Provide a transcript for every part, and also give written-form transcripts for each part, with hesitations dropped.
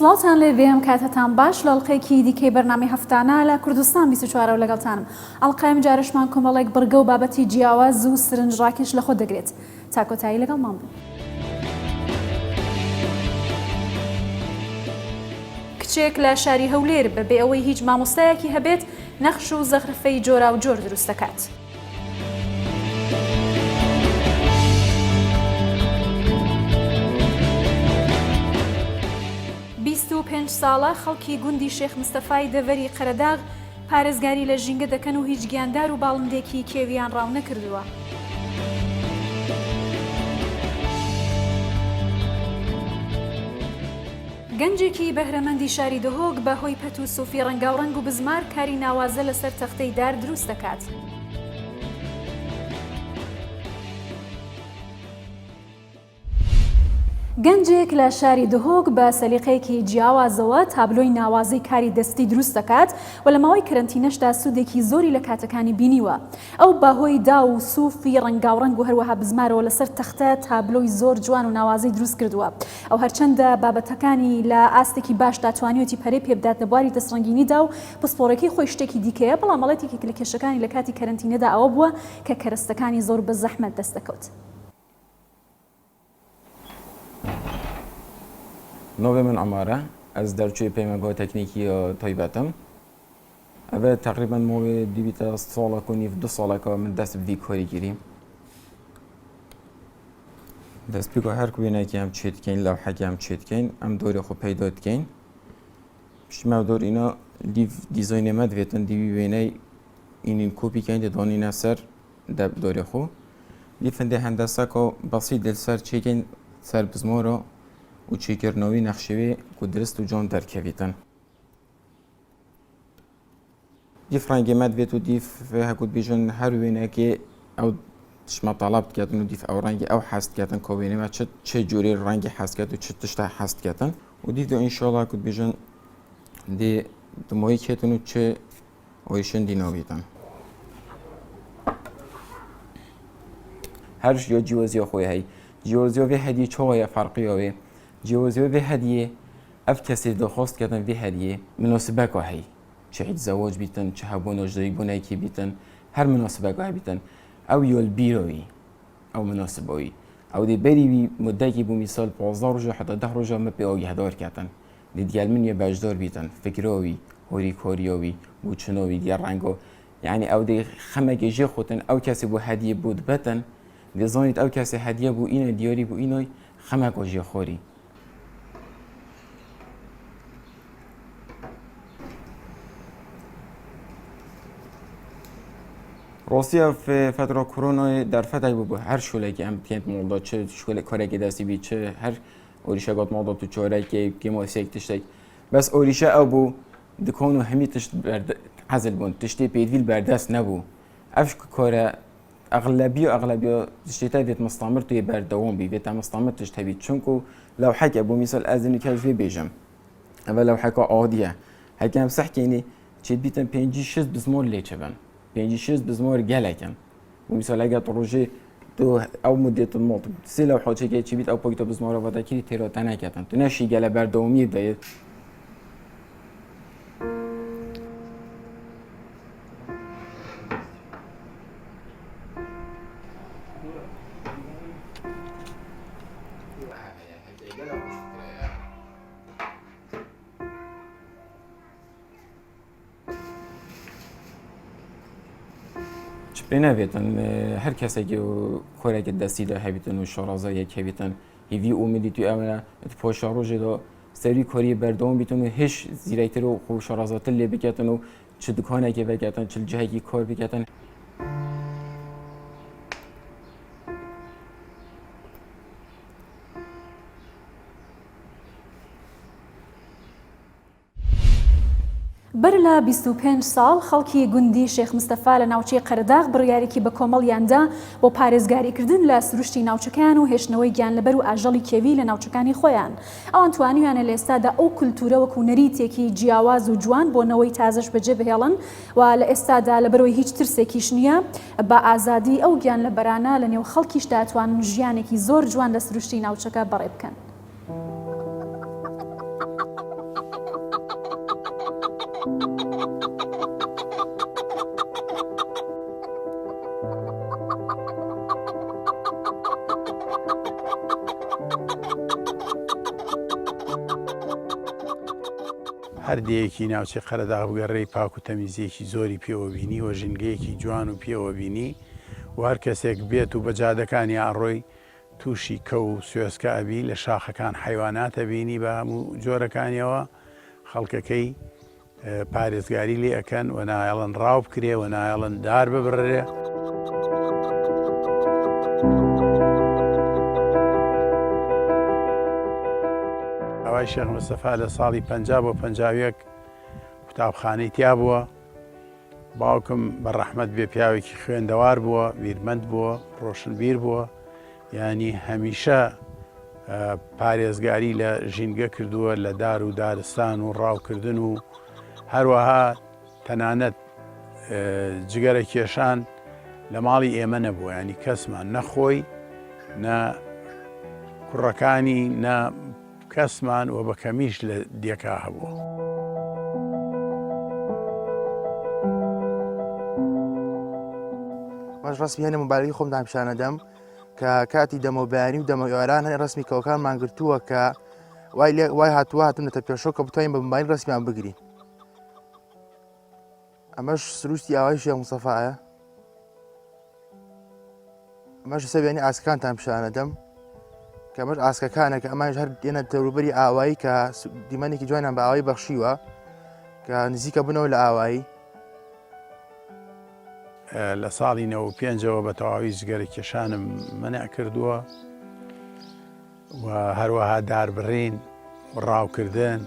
سڵاتان لێ بێم کاتتان باش لە ئەڵقەیەکی دیکەی بەرنامەی هەفتانە لە کوردستان 24 لەگەڵتانم. ئەڵقەیەم جارشمان کۆمەڵێک بڕگە و بابەتی جیاواز و سرنجڕاکێش لە خۆ دەگرێت. تا کۆتایی لەگەڵمان بن. کچێک لە شاری هەولێر بەبێ ئەوەی هیچ مامۆستایەکی هەبێت نەخش و زەخرفەی جۆرا و جۆر دروست دەکات. 25 ساڵە خەڵکی گوندی شێخ مستەفای دەڤەری قەرەداغ پارێزگاری لە ژینگە دەکەن و هیچ گیاندار و باڵندێکی کێویان ڕاو نەکردووە. گەنجێکی بەهرەمەندی شاری دهۆک بە هۆی پەت و سوفی ڕەنگاوڕەنگ و بزمار کاری ناوازە لەسەر تەختەی دار دروست دەکات. گەنجێک لە شاری دهۆک بە سەلیقەیەکی جیاوازەوە تابلۆی ناوازەی کاری دەستی دروست دەکات و لە ماوەی کەرەنتینەشدا سوودێکی زۆری لە کاتەکانی بینیوە. ئەو بەهۆی دا و سوفی ڕەنگاوڕەنگ و هەروەها بزمارەوە لەسەر تەختە تابلۆی زۆر جوان و ناوازەی دروست کردووە. ئەو هەرچەندە بابەتەکانی لە ئاستێکی باشدا توانیوەتی پەرەی پێ بدات لە بواری دەستڕەنگینیدا و پسپۆڕەکەی خۆی شتێکی دیکەیە، بەڵام مەڵەتێکی لە کێشەکانی لە کاتی کەرەنتینەدا ئەوە بووە کە کەرەستەکانی زۆر بە زەحمەت دەست دەکەوت. نوێ من ئەمارە ئەس دەرچوی پەیمەگۆ تەکنیکی تایبەتم ئەوە تقریبا مۆوێ دیبیتە ساڵێک و نیف 2 ساڵێکەوە من دەست بدی کۆری گیریم دەست پێکۆ هەر وێنێکی ئەم چێتکەین لەوحەکی ئەم چێتکەین ئەم دۆری خۆ پەیدا دکەین پشتمە دۆر ئینە دیزاینێمە دەوێتن دیوی وێنەی ئینین کۆپیکەین دەدۆنینە سەر دۆری خۆ دیفندێ هەندەسەکۆ بەسیط لەسەر چێکەین سەر بزمۆرە و چێکردنەوەی نەخشەوێ و درست و جۆن دەرکەوێتن. دیف ڕەنگێمە دەوێت و دیف هەکوت بێژن هەر وێنەکێ ئەو شمە تەڵاب بکاتن و دیف ئەو ڕەنگی ئەو حەست کاتن کۆ وێنەمە چه جۆرەی ڕەنگی حەست کات و چ تشتا حەست کاتن و دیف دۆ ئینشاڵڵا کوت بێژن دێ دمۆی کێتن و چه ئۆیشن دینەوێتن. هەر یا جیوەزیە خۆی هەی جیوەزیۆڤێ هەدی چۆوەیە فەرقیەوێ جیوازیۆڤێ هەدیە ئەف کەسێ دەخواست کردن vê هەدیە مناسبەکە هەی چه هیچ زەواج بیتن چه هەبوو نۆژدەی بوونایکی بیتن هەر مناسبەکە بیتن ئەو یۆل بیرۆوی ئەو مناسبەوەی ئەو دێ بەریوی مدەیەکی بوو میسال 15 ڕۆژە حتا 10 ڕۆژە مە پێ ئەوی هەدار کاتن دێ دیال منیە بەشدار بیتن فکرۆوی هۆری کۆریۆوی بوچنەوەی دیار ڕەنگۆ یعنی ئەو دێ خەمێکی ژێ خوتن ئەو کەسێ بۆ هەدیە بوو دبەتن دەزانیت ئەو کەسێ هەدیە بوو ئینە دیاری بوو ئینۆی خەمێکۆ ژێخۆری. روسیا في فترة كورونا در فترة بوده هر شغلی که هم کند موضوع چه شغل کاری که دستی بی چه هر اوریشه قط موضوع تو چهره که ما سیک تشتی بس اوریشه ابو دکانو همی تشت برد حزل بون تشتی پیدویل بردست نبو افش کاره اغلبیه تشتیت ویت مستعمر توی بردوام بی ویت مستعمر تشت بی چونکو لو حکه ابو مثال از اینی که فی بیجم اول لو حکه عادیه حکم صح کنی چه بیتن 5-6 بزمار لیچبن 5-6 بزمار گەلێکن و میسال ئەگەر ڕۆژێ تۆ ئەو مدێت مڵ سێ لەو حوچێکی چی بیت ئەو پۆیتە بزمارەوە دەکەی تێرۆتە نەکەتن تو نەشی گەلە بەردەوامی دەیت بنابێتن هەر کەسێکی کۆرێکی دەستیدا هەبیتن و شارازایەک هەبیتن هیوی ئومێدی توی ئەوە پۆشە ڕۆژێدا سەری کۆری بەردەوام بیتن و هیچ زیرەکتر و خۆ شارازاتر لێ بکاتن و چ دوکانێکی بکاتن چ جەهێکی کۆر بکاتن. بەر لە 25 ساڵ خەڵکی گوندی شێخ مستەفا لە ناوچەی قەرەداغ بڕیارێکی بە کۆمەڵیاندا بۆ پارێزگاریکردن لە سروشتی ناوچەکان و هێشتنەوەی گیانلەبەر و ئاژەڵی کێوی لە ناوچەکانی خۆیان. ئەوان توانیویانە لە ئێستادا ئەو کولتورە وەکو نەریتێکی جیاواز و جوان بۆ نەوەی تازەش بەجێ بهێڵن و لە ئێستادا لەبەرەوەی هیچ ترسێکیش نییە بە ئازادی ئەو گیانلەبەرانە لە نێو خەڵکیشدا توانن ژیانێکی زۆر جوان لە سروشتی ناوچەکە بەڕێ بکەن. هەردەیەکی ناوچەی قەرەداغ بگەڕێی پاک و تەمیزیەکی زۆری پێوە بینی و ژینگەیەکی جوان و پێوە بینی و هەر کەسێک بێت و بە جادەکانی ئاڕۆی تووشی کە و سوێسکە ئەبی لە شاخەکان حیواناتە بینی بە هەموو جۆرەکانیەوە خەڵکەکەی پارێزگاری لێ ئەەکەن و نایەڵەن ڕاو بکرێ و نایەڵەن دار ببڕێ. ئەوای شێخ مستەفا لە ساڵی 50 بۆ 51 قوتابخانەی تیا بووە. باوکم بە ڕەحمەت بێ پیاوێکی خوێندەوار بووە، بیرمەند بووە، ڕۆشنبیر بووە، ینی هەمیشە پارێزگاری لە ژینگە کردووە لە دار و دارستان و ڕاوکردن و هەروەها تەنانەت جگەرە کێشان لە ماڵی ئێمە نەبووە، ینی کەسمان نەخۆی نە کوڕەکانی نە کەسمان و بە کەمیش لە دیەکا هەبووە. ماش ڕسمی هەنە مۆبایلی خۆم دامشانە دەم کە کاتی دەمەوبیانی و دەمەوێران هەنێ ڕسمی کەوکانمان گرتووە کە وای هاتووە هاتونەتە پێشۆ کە بتوانین بە مۆبایل ڕسمیان بگرین. ئەمەش سروشتی ئاوای شێخ مستەفایە. ئەمەش سەبیانی ئاسکەکانتان پیشانە دەم کە ئەمەش ئاسکەکانە کە ئەمانش هەر دێنە دەوروبەری ئاوایی کە دیمەنێکی جوانیان بە ئاوایی بەخشیوە کە نزیکە بنەوە لە ئاوایی. لە ساڵی 95ەوە بە تەواوی جگەرە کێشانم منع کردووە و هەروەها داربڕین و ڕاوکردن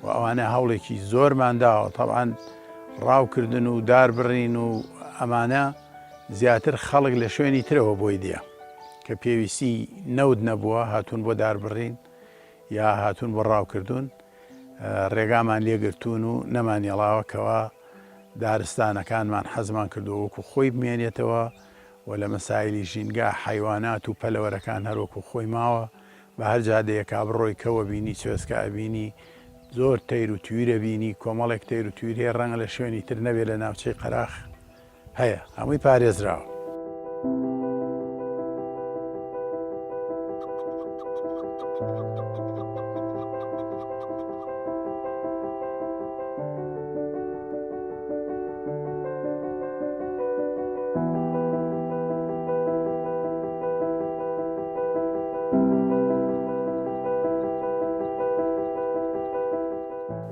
و ئەوانە هەوڵێکی زۆرمان داوە. تەبعاً ڕاوکردن و داربڕین و ئەمانە زیاتر خەڵک لە شوێنی ترەوە بۆی دێ کە پێویستی نەود نەبووە هاتوون بۆ داربڕین یا هاتوون بۆ ڕاوکردن ڕێگامان لێگرتوون و نەمانێڵاوەکەوە دارستانەکانمان حەزمان کردو وەکو خۆی بمێنێتەوە و لە مەسایلی ژینگە حیوانات و پەلەوەرەکان هەروەکو خۆی ماوە بە هەر جادەیەکا بڕۆی کەوە بینی سوێسکە ئەبینی زۆر تەیر و تویرە بینی کۆمەڵێک تەیر و تویرێ ڕەنگە لە شوێنی تر نەبێت لە ناوچەی قەراخ هەیە هەمووی پارێزراوە.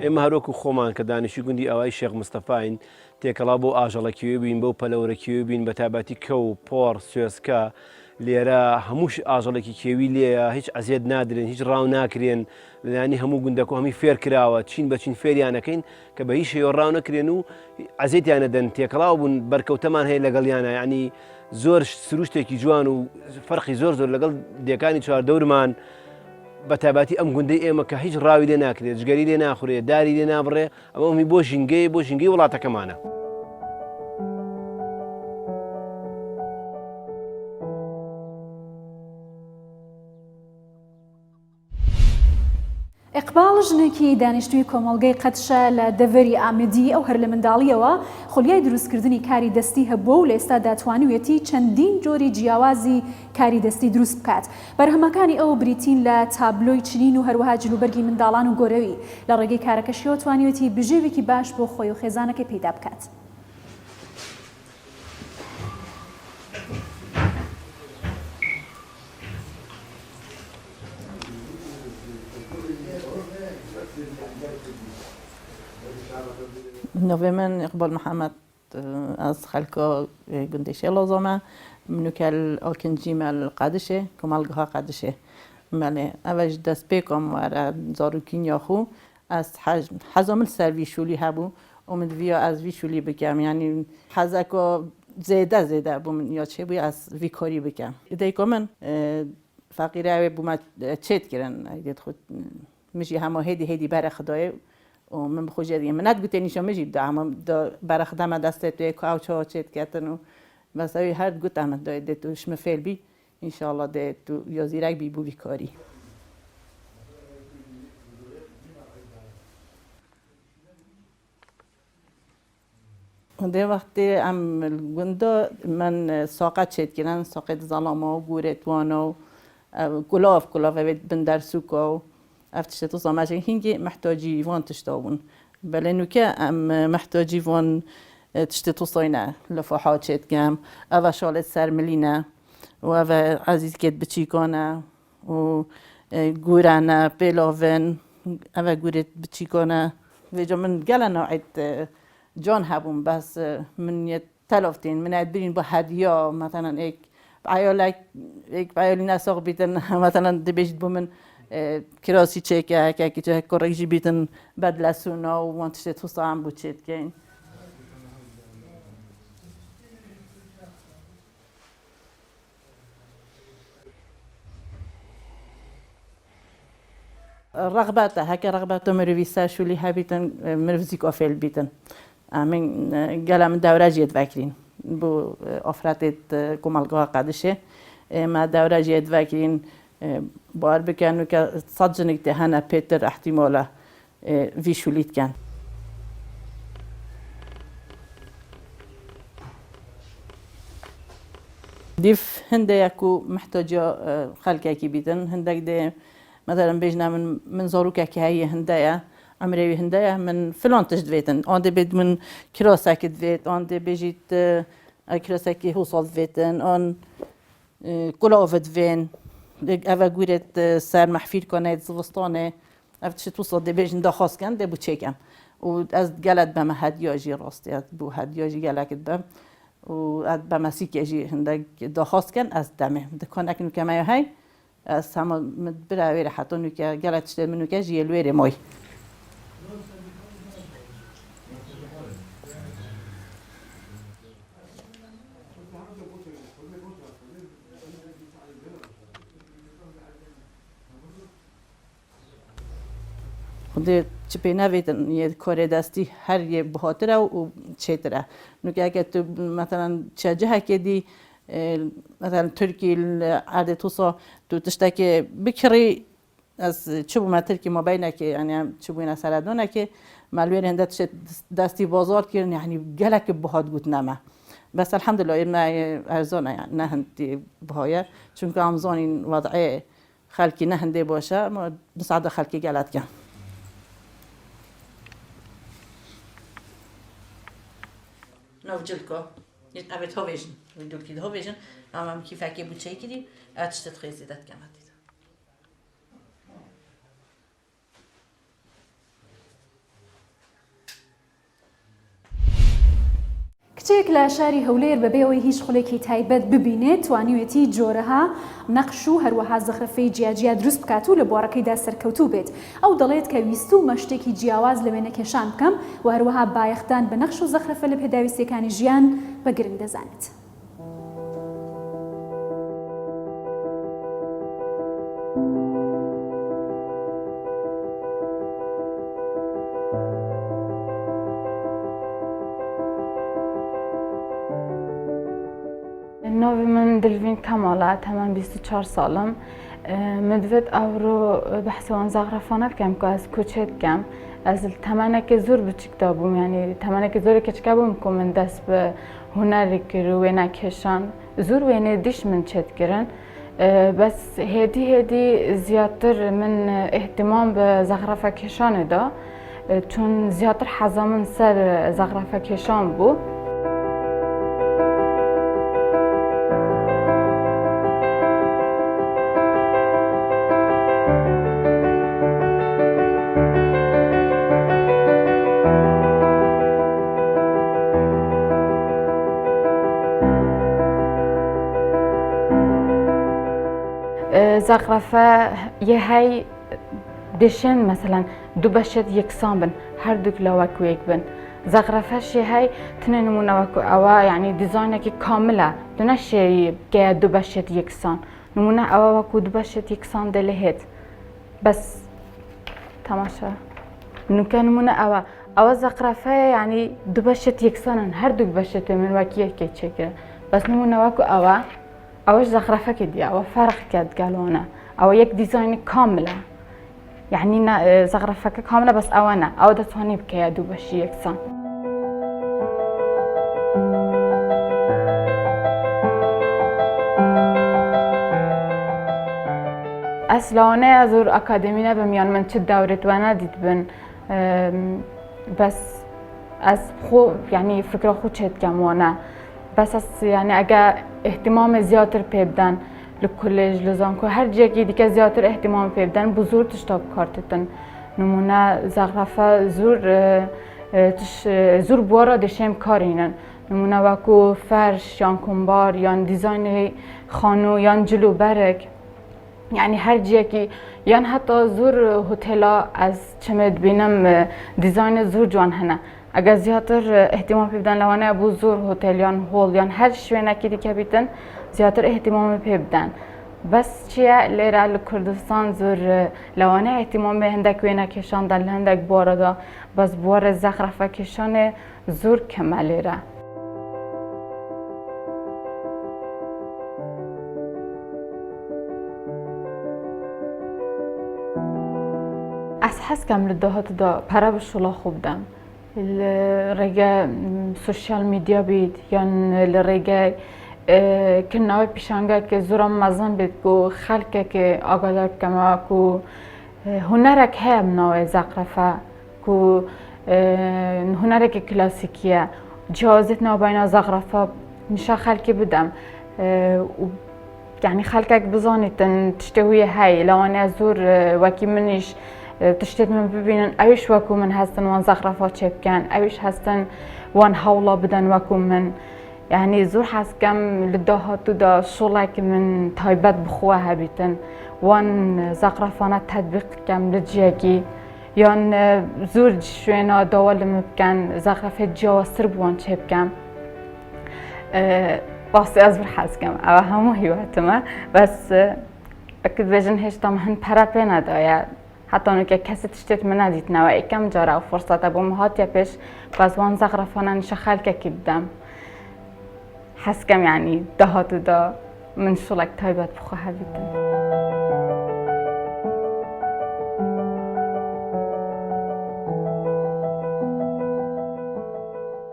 ئێمە هەروەکو خۆمان کە دانیشتوی گوندی ئاوای شێخ مستەفاین تێکەڵا بۆ ئاژەڵەکیوێ بین بەو پەلەوەرەکیوێ بین بە تایبەتی کە و پۆڕ سوێسکە لێرە هەمووش ئاژەڵێکی کێوی لێیە هیچ ئەزیێت نادرێن هیچ ڕاو ناکرێن لەلایانی هەموو گوندەکە هەمی فێر کراوە چین بەچین فێریانەکەین کە بە هیچ شێوە ڕاو نەکرێن و ئەزیێتیانە دەن تێکەڵاو بوون بەرکەوتەمان هەیە لەگەڵیانە ینی زۆر سروشتێکی جوان و فەرقی زۆر لەگەڵ دیەکانی چواردەورمان بە تایبەتی ئەم گوندەی ئێمە کە هیچ ڕاوی لێ ناکرێت جگەری لێ ناخورێت داری لێ نابڕێ ئەمەمی بۆ ژینگەی وڵاتەکەمانە. ئیقبال ژنێکی دانیشتووی کۆمەڵگەی قەدشە لە دەڤەری ئامەدی ئەو هەر لە منداڵیەوە خۆلیای دروستکردنی کاری دەستی هەبووە و لە ئێستا داتوانوێتی چەندین جۆری جیاوازی کاری دەستی دروست بکات. بەرهەمەکانی ئەو بریتین لە تابلۆی چنین و هەروەها جلوبەرگی منداڵان و گۆرەوی لە ڕێگەی کارەکەشیەوە توانیوێتی بژێوێکی باش بۆ خۆی و خێزانەکەی پەیدا بکات. نوێ من ئیقبال محەممەد ئەس خەلکۆ گوندی شێڵۆزۆمە منوکە ئۆکنجیمە قادشێ کۆمەڵگەها قادشێ مەلێ ئەوەش دەست پێ کۆم وارە زارروکینیاخو ئەس حەزۆمل سەر ویشولی هەبوو و من ڤیۆ ئەس ویشولی بکەم ینی حەزەکۆ زێدە بوو من یا چێ بووی ئەس ڤیکۆری بکەم دەیکۆ من فەقیراوێ بوومە چێت کردن دێت خود مژی هەموو هێدی بەرە خدایە و من بخۆژێ منەت گوتێنیشە مژی دامە بەرە خدەمە دەستێت توێ کاو چۆ چێت کەتن و بەسەوی هەر گوتەمە دێت و شمە فێربی ئینشاءڵڵا دێت و یا زیرەک بی بوو بیکاری. دێ وەختی ئەم گوندە من ساقەت چێت کردن ساقێت زەڵامە و گورێت وانە و گولاف ئەوێت بن دەرسووکە و افتش توصل ماشي هنجي محتاجي وان تشتاون بلانو ام محتاجي وان تشتي توصينا لفحات شت كام أبا شالت سر ملينا وأبا عزيز كت بتشيكونا و جورانا بيلوفن أبا جورت بتشيكونا وجا من قال نوعية جون هابون بس من يتلفتين من عدبين بهدية مثلا إيك بعيال ناس بيتن مثلا دبيجت بومن كراسي تشيكا كاكي تشيك كوريجي بيتن بدلا سونا وانتشت توصل عم بوتشيت كين رغباته هكا رغباته مرفيسا شو اللي هابيتن مرفزيك أفعل بيتن من قال من دورة جيد فاكرين بو أفراتت كمالقها قادشة ما دورة جيد فاكرين بار بكانو كصدجنك تهانا بيتر احتمالا في شوليت كان ديف هنديكو محتاجة خلقة كي بيتن هندك دي مثلا بيجنا من زاروكا كي هي هندية عمري هندية من فلان تجدفيتن عندي بيد من كراسك دفيت عندي بيجيت كراسك هو صدفيتن عن كلاوفت فين أبا قولت سر محفير كانت زوستانه أفتش توصل دي بيجن دخاص كان دي بوتشيكم وأز قالت بما هدياجي راستي بو هدياجي قالت بم وأز بما سيكيجي هندك دخاص كان أز دمه دكان أكنو كما هاي أز هم مدبرة وير حتى إنه قالت تشتري منو كجي الوير ماي خودی چپی نویدن یه کار دستی هر یه بخاطره و چیتره نوکه اگه تو مثلا چه جه کدی مثلا ترکی عرض توصا تو تشتکی بکری از چه بوم ترکی ما بینه که یعنی چه بوم سردونه که معلومه هنده تشت دستی بازار کردن یعنی گلک بخاط گوت نمه بس الحمدلله این ارزانه یعنی نه هندی بهایه چون که آموزان این وضعه خالقی نه هندی باشه ما مساعد خالقی گلت کن نوجلكو أبيت هوفيجن ودول كده هوفيجن أمام كيف أكيد بتشي كده أتشتت خيزي ده كمان کچێک لە شاری هەولێر بەبێەوەی هیچ خولێکی تایبەت ببینێت توانیوێتی جۆرەها نەقش و هەروەها زەخرەفەی جیاجیا دروست بکات و لە بۆڕەکەیدا سەرکەوتوو بێت ئەو دەڵێت کە ویستومە شتێکی جیاواز لە وێنە کێشان بکەم و هەروەها بایەختان بە نەقش و زەخرەفە لە پێداویستیەکانی ژیان بە گرنگ دەزانێت. ناوی من دلوین کماله تمام 24 سالم مدوید اورو بحث وان زغرفانه بکم که از کوچت کم از تمنه که زور بچیک دابوم یعنی تمنه که زوری کچکه بوم که من دست به هنری کرو و نکشان زور و یعنی دیش من چت کرن بس هدی زیادتر من اهتمام به زغرفه کشانه دا چون زیادتر حزامن سر زغرفه کشان بو زغرفه یه های دشن مثلا دو بشت یکسان بن هر دو کلاوک یک بن زغرفهش یه های تنه نمونه وکو اوا یعنی دیزاینه که کامله دونه شی که دو بشت یکسان نمونه اوا وکو دو بشت یکسان دلهت بس تماشا نوکه نمونه اوا زغرفه یعنی دو بشت یکسانن هر دو بشت من وکیه که چکه بس نمونه وکو اوش زخرفه كدي او فرق كد قالونا او يك ديزاين كامله يعني زخرفه كامله بس انا او ده ثاني بكيا دو بشي يكسان اصلانه زور اکادمی نبمیان من چه دورت و ندید بن بس از خو یعنی فکر خود چت کمونه بس از یعنی اگه اهتمام زیادتر پیدن لکولج لزانکو هر جایی دیگه زیادتر اهتمام پیدن بزرگ تشتاب کارتتن نمونه زخرفه زور بوارا دشم کارینن نمونه وکو فرش یا کنبار یا دیزاین خانو یا جلو برک یعنی هر جایی یا حتی زور هتلا از چمد بینم دیزاین زور جوان هنه اگر زیادتر اهتمام پیدن لوانه ابو زور هتل یا هول یا هر شوینه که دیگه بیتن زیادتر اهتمام پیدن بس چیه لیره کردستان زور لوانه اهتمام به هندک وینه کشان دل هندک باردا بس بار زخرفه کشان زور کملیره از حس کم لدهات دا پره بشولا خوب دم الرجاء سوشيال ميديا بيت يعني الرجاء كنا بيشانجا كزورم مزن بيت كو خلقة كأقدر كما كو هنرك هم نوع زخرفة كو هنرك كلاسيكية جوازتنا بين زخرفة نشا خلقي بدم يعني خلقك بزاني تشتوي هاي لو أنا زور وكي منيش تشتت من ببینن اویش وکو من هستن وان زخرفات چه بکن اویش هستن وان حولا بدن وکو من يعني زور حس كم للدهات دا شغلك من تايبات بخوها بيتن وان زخرفانات تطبيق كم للجيكي يان زور شوينا دوال مبكن زخرفة جوا سربوان چه بكم باسي از حس كم او همو هيواتما بس اكد بجن هش طم هن پرا ندايا حتی اونو که کسی تشتت من ندید نوعی کم جاره و فرصت ابو مهات یا پیش باز وان زغرفانه نشه خلقه که بدم حس کم یعنی دهاتو دا من شلک تایبت بخواه بیدم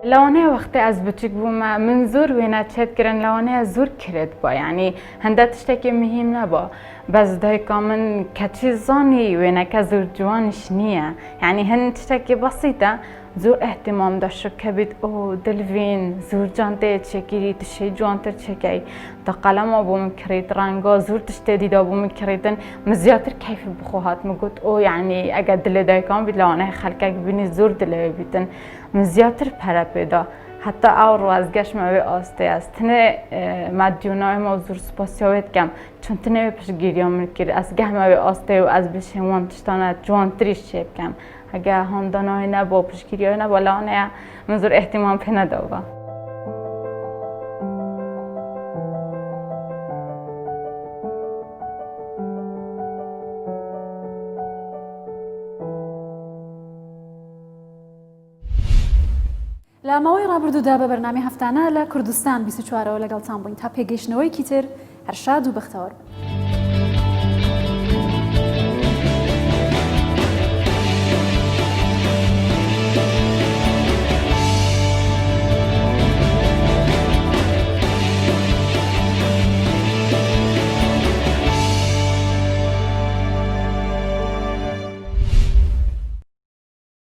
لوانه وقتی از بچک بوم من زور وینا چت کردن لوانه زور کرد با یعنی هنده تشتکی مهم نبا بس دای کامن کچیزانی وینا که زور جوانش نیه یعنی هن تشتکی بسیطه زور اهتمام داشت که بید او دلوین زور جانته چکیری تشی جوانتر چکی تا قلم آبو مکرید رنگا زور تشتی دیده آبو مکریدن مزیاتر کیف بخواهد مگود او یعنی اگر دل دای کام بید لوانه خلقه بینی زور دل بیتن مزیاتر پره پیدا حتی او رو از گشت موی آسته است تنه مدیونای ما زور سپاسیاوید کم چون تنه پیشگیری هم کرد از گه موی آسته و از بشیمان تشتانه جوانتریش شیب کم اگه هندانای نبا پیشگیری های نبا لانه منظور احتمام پی نداوا لامەوەی ڕابردوودا بە بەرنامەی هەفتانە لە کوردستان 24ەوە لەگەڵتان بووین تا پێگەیشتنەوەی کیتر هەر شاد و بەختەوەر بن.